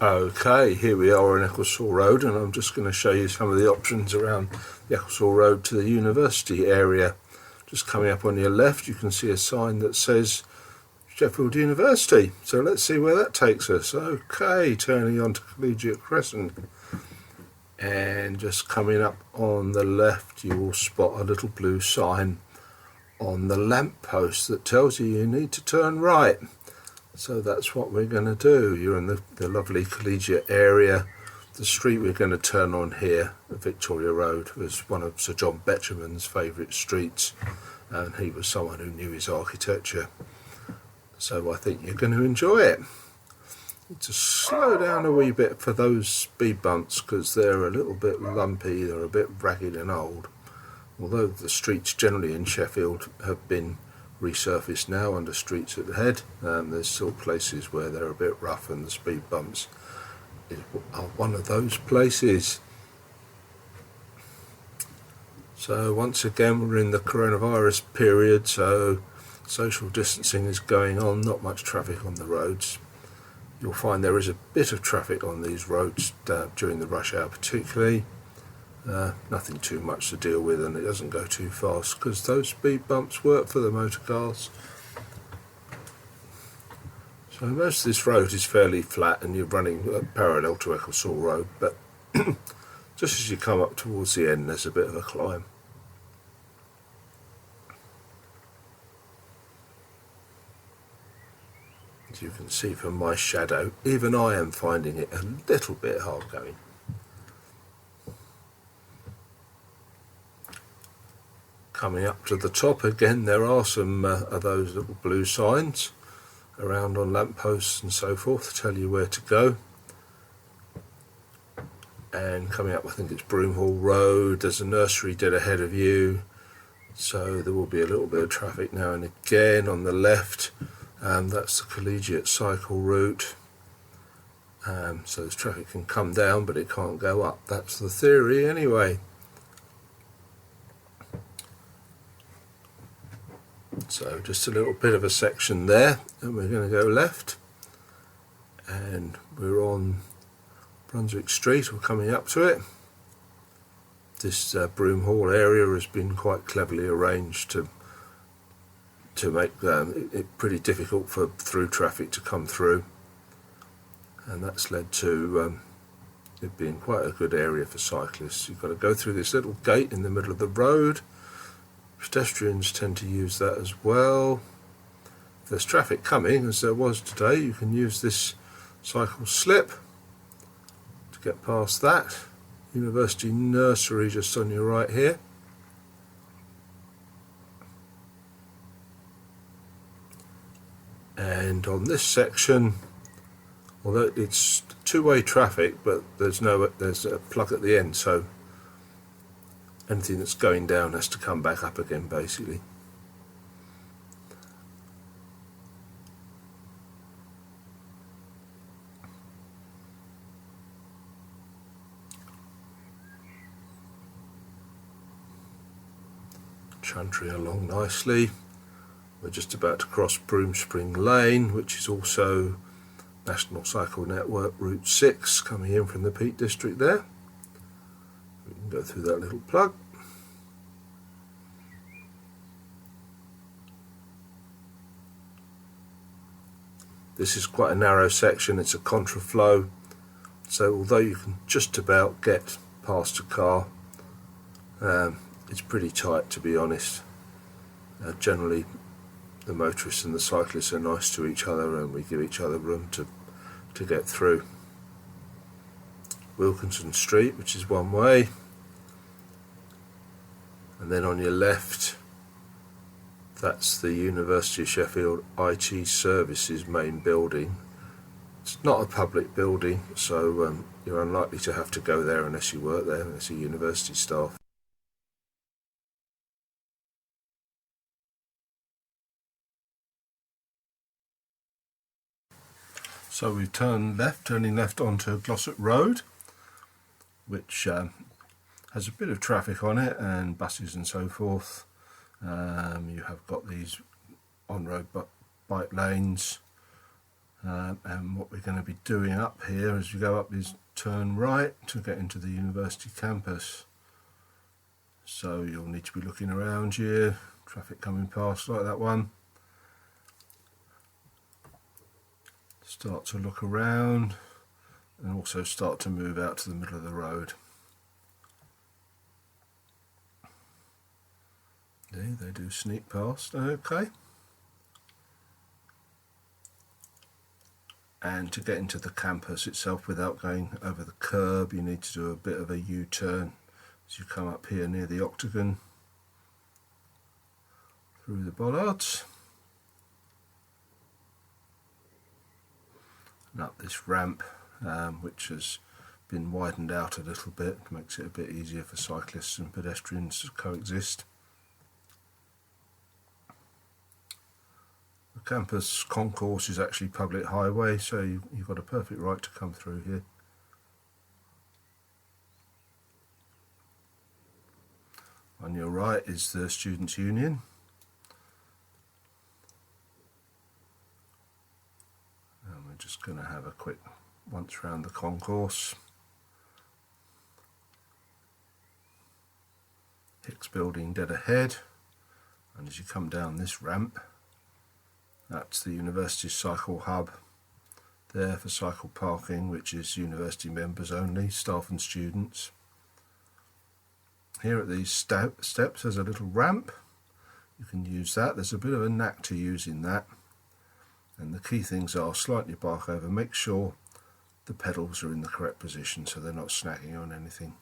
Okay, here we are on Ecclesall Road, and I'm just going to show you some of the options around the Ecclesall Road to the university area. Just coming up on your left, you can see a sign that says Sheffield University. So let's see where that takes us. Okay, turning onto Collegiate Crescent. And just coming up on the left, you will spot a little blue sign on the lamp post that tells you need to turn right. So that's what we're going to do. You're in the lovely collegiate area. The street we're going to turn on here, Victoria Road, was one of Sir John Betjeman's favourite streets, and he was someone who knew his architecture. So I think you're going to enjoy it. Just slow down a wee bit for those speed bumps because they're a little bit lumpy, they're a bit ragged and old. Although the streets generally in Sheffield have been resurfaced now under streets at the head, there's still places where they're a bit rough, and the speed bumps are one of those places. So once again, we're in the coronavirus period, so social distancing is going on, not much traffic on the roads. You'll find there is a bit of traffic on these roads during the rush hour particularly. Nothing too much to deal with, and it doesn't go too fast because those speed bumps work for the motor cars. So most of this road is fairly flat and you're running parallel to Ecclesall Road, but just as you come up towards the end there's a bit of a climb. As you can see from my shadow, even I am finding it a little bit hard going. Coming up to the top again, there are some of those little blue signs around on lampposts and so forth to tell you where to go. And coming up, I think it's Broomhall Road, there's a nursery dead ahead of you, so there will be a little bit of traffic now and again. On the left, that's the collegiate cycle route, so this traffic can come down but it can't go up. That's the theory anyway. So just a little bit of a section there, and we're going to go left, and we're on Brunswick Street, we're coming up to it. This Broomhall area has been quite cleverly arranged to make it pretty difficult for through traffic to come through, and that's led to it being quite a good area for cyclists. You've got to go through this little gate in the middle of the road. Pedestrians tend to use that as well. If there's traffic coming, as there was today, you can use this cycle slip to get past that. University Nursery just on your right here. And on this section, although it's two-way traffic, but there's a plug at the end, so anything that's going down has to come back up again basically. Chuntering along nicely. We're just about to cross Broomspring Lane, which is also National Cycle Network Route 6 coming in from the Peak District there. We can go through that little plug. This is quite a narrow section, it's a contraflow, so although you can just about get past a car, it's pretty tight, to be honest. Generally the motorists and the cyclists are nice to each other, and we give each other room to get through. Wilkinson Street, which is one way, and then on your left that's the University of Sheffield IT Services main building. It's not a public building, so you're unlikely to have to go there unless you work there, unless you're university staff. So we turning left onto Glossop Road, which has a bit of traffic on it and buses and so forth. You have got these on-road bike lanes, and what we're going to be doing up here as you go up is turn right to get into the university campus. So you'll need to be looking around you, traffic coming past like that one. Start to look around and also start to move out to the middle of the road. They do sneak past, okay. And to get into the campus itself without going over the curb, you need to do a bit of a U-turn as you come up here near the octagon, through the bollards, and up this ramp, which has been widened out a little bit, makes it a bit easier for cyclists and pedestrians to coexist. The campus concourse is actually public highway, so you've got a perfect right to come through here. On your right is the Students' Union. And we're just going to have a quick once round the concourse. Hicks building dead ahead, and as you come down this ramp, that's the university cycle hub there for cycle parking, which is university members only, staff and students. Here at these steps there's a little ramp. You can use that. There's a bit of a knack to using that, and the key things are slide your bike over, make sure the pedals are in the correct position so they're not snagging on anything.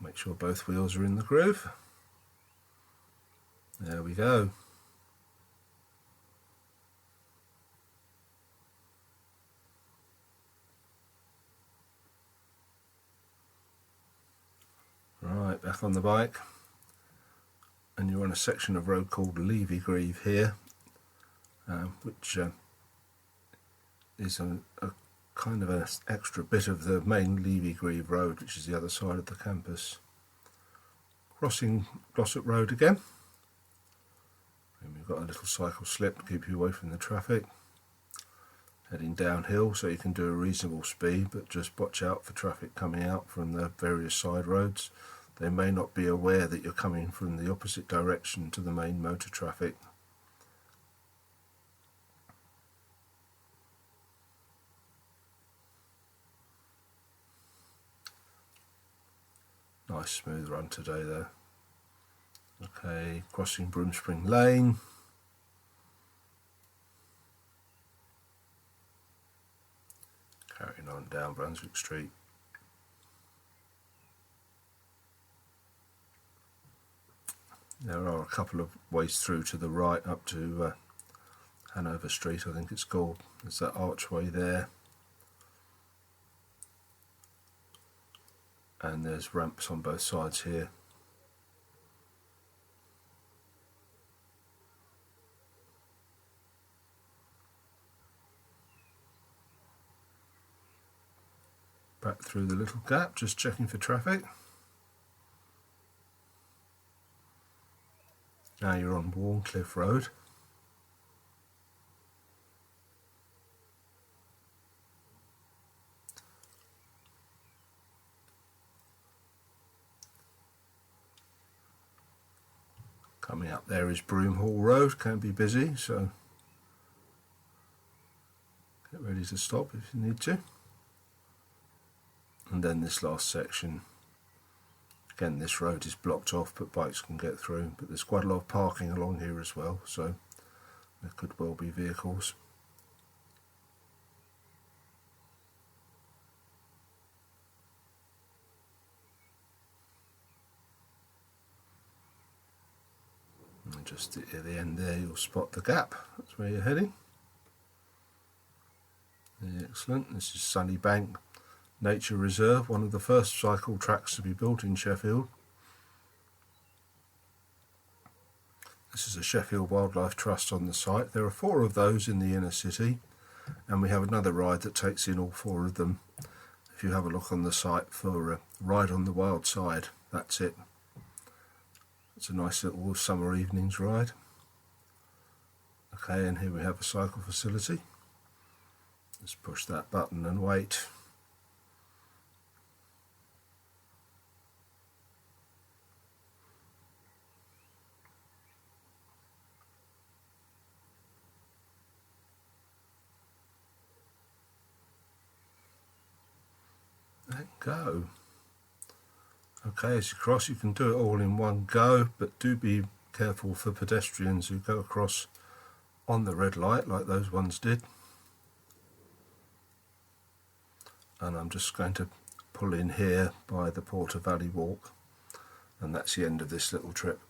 Make sure both wheels are in the groove. There we go. Right, back on the bike, and you're on a section of road called Levy Greve here, which is a kind of an extra bit of the main Levy Greve road, which is the other side of the campus. Crossing Glossop Road again, and we've got a little cycle slip to keep you away from the traffic. Heading downhill, so you can do a reasonable speed, but just watch out for traffic coming out from the various side roads. They may not be aware that you're coming from the opposite direction to the main motor traffic. Nice smooth run today though. Okay, crossing Broomspring Lane. Carrying on down Brunswick Street. There are a couple of ways through to the right up to Hanover Street, I think it's called. There's that archway there. And there's ramps on both sides here. Back through the little gap, just checking for traffic. Now you're on Warncliffe Road. Coming up there is Broomhall Road, can be busy, so get ready to stop if you need to. And then this last section, again this road is blocked off but bikes can get through, but there's quite a lot of parking along here as well, so there could well be vehicles. And just at the end there you'll spot the gap, that's where you're heading. Excellent. This is Sunnybank Nature Reserve, one of the first cycle tracks to be built in Sheffield. This is a Sheffield Wildlife Trust on the site. There are 4 of those in the inner city, and we have another ride that takes in all 4 of them if you have a look on the site for Ride on the Wild Side, that's it. It's a nice little summer evenings ride. Okay, and here we have a cycle facility. Let's push that button and wait. And go. Okay, as you cross, you can do it all in one go, but do be careful for pedestrians who go across on the red light like those ones did. And I'm just going to pull in here by the Porter Valley Walk, and that's the end of this little trip.